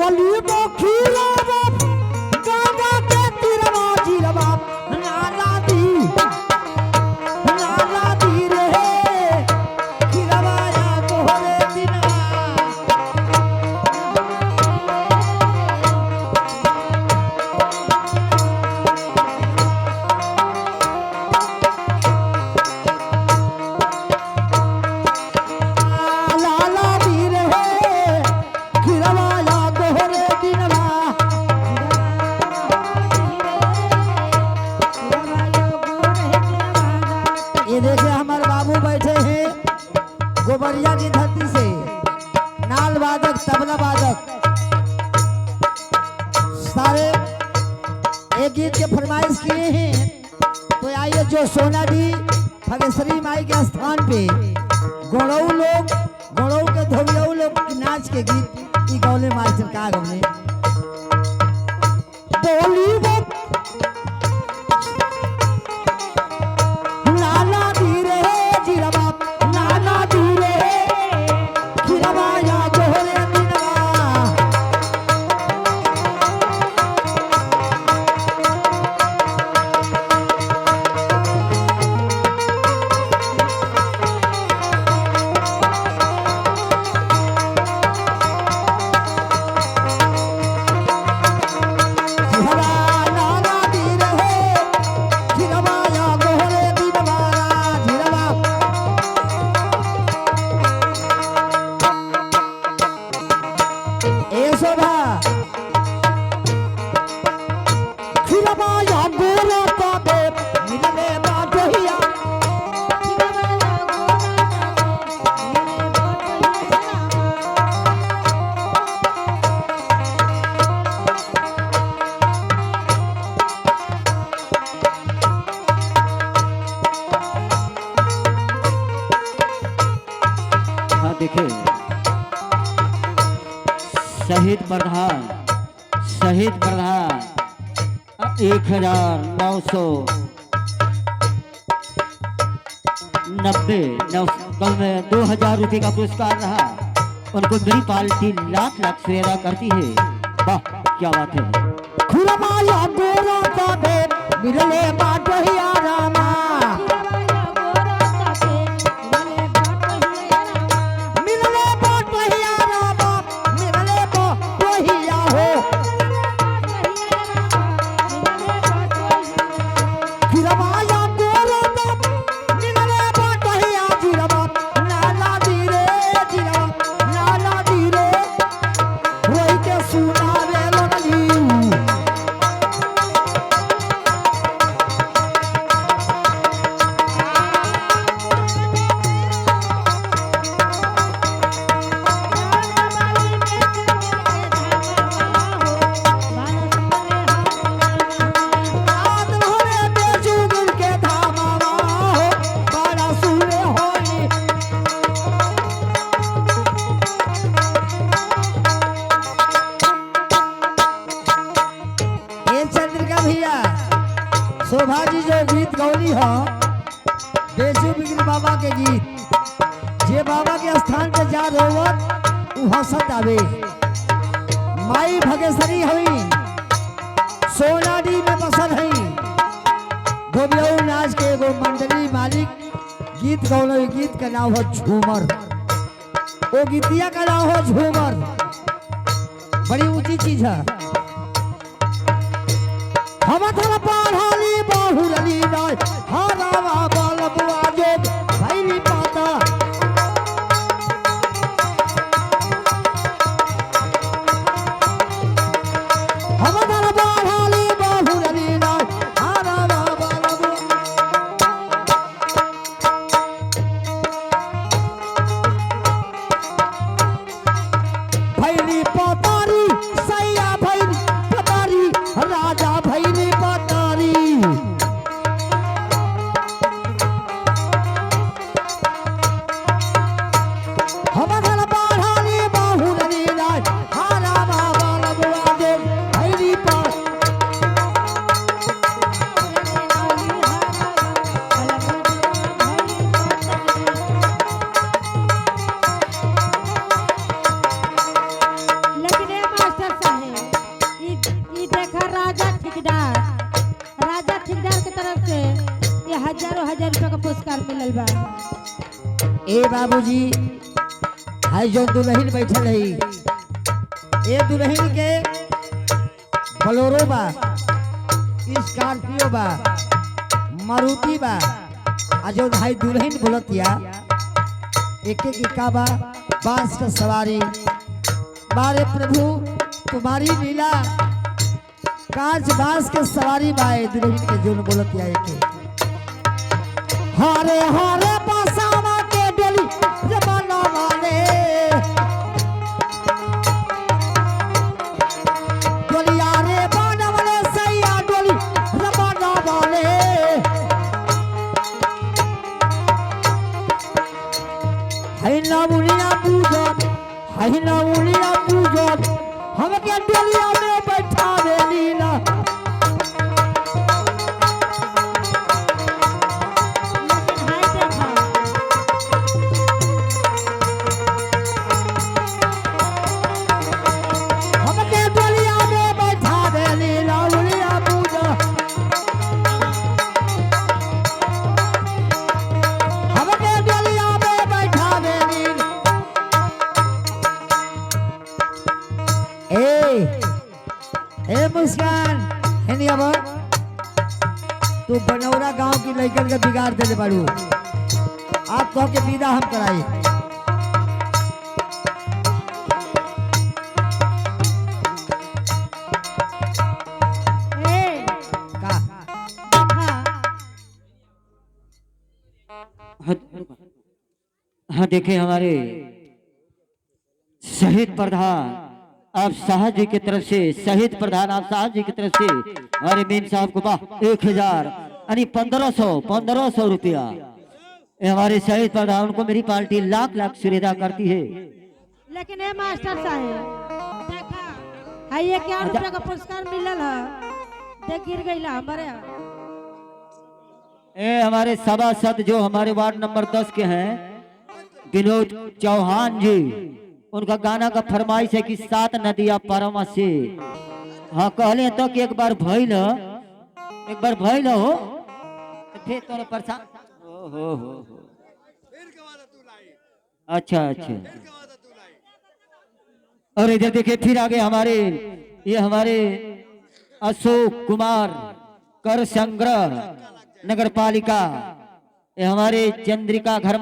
बोली बखीरा बाप गागा के तिरवा जिरवा नाला दी रे खिरवा या तोहरे दिनवा ये देखिए हमारे बाबू बैठे हैं गोबरिया की धरती से, नाल वादक तबला वादक सारे एक गीत के फरमाइश किए हैं। तो आइए जो सोना दी भगेश्वरी माई के स्थान पे गौड़ऊ के धोबियाऊ लोग नाच के गीत ई गौले मास्टर का गौले बोली देखे शहीद प्रधान 1990 कल में 2000 रुपये का पुरस्कार रहा। उनको मेरी पार्टी लाख से अदा करती है। वाह क्या बात है। शोभा जी जो गीत गौली हो बेसु बिगड़ बाबा के गीत जे बाबा के स्थान पे जा रोवत उ हंसत आवे। माई भगेश्वरी हई सोनाडी में बसल हई धोबियाऊ नाच के एगो मंडली मालिक गीत गौलो। गीत का नाम हो झूमर। वो गीतिया का नाम हो झूमर। बड़ी ऊंची चीज है। हम थोड़ा पढ़ाली बहुरली नाय हरावा बाल बुआजो भैरी पाता हम थोड़ा पढ़ाली बहुरली नाय हरावा बाल भैरी पतारी सैया भैरी पतारी राजा भैरी पतारी गइल बा। ए बाबूजी हाय जो दुल्हन बैठल है ए दुल्हन के बोलेरो बा, स्कॉर्पियो बा, मारुति बा, आ जो भाई दुल्हन बोलतिया एक एक का बा बांस का सवारी। बारे प्रभु तुम्हारी लीला कांच बांस के सवारी बाए दुल्हन के जो बोलतिया एक हारे हारे पासावा के डोली जमाना वाले डोलिया रे बाना वाले सैया डोली जमाना वाले है ना उलिया पूजत है ना उलिया पूजत हम के डोलिया में बैठा दे लीला मुस्कान है अब तू बनौरा गांव की लड़कन का बिगाड़ देले बाड़ू। आप तो के विदा हम कराई का हाँ देखे हमारे शहीद प्रधान आप साहब जी की तरफ से शहीद प्रधान आप साहब जी की तरफ से हमारे मेन साहब को 1000 यानी 1500 रुपया हमारे शहीद प्रधान को मेरी पार्टी लाख लाख सुविधा करती है। लेकिन ये मास्टर साहब देखा है ये क्या रुपया का पुरस्कार मिलल है देख गिर गई हमारे हमारे सभासद जो हमारे वार्ड नंबर 10 के हैं विनोद चौहान जी उनका गाना का फरमाइश है कि 7 नदियां परमा से हाँ कहले तो कि एक बार भइल हो फिर तोरे परेशान हो अच्छा अच्छा और इधर देखिए फिर आगे हमारे अशोक कुमार कर संग्रह नगर पालिका ये हमारे चंद्रिका घर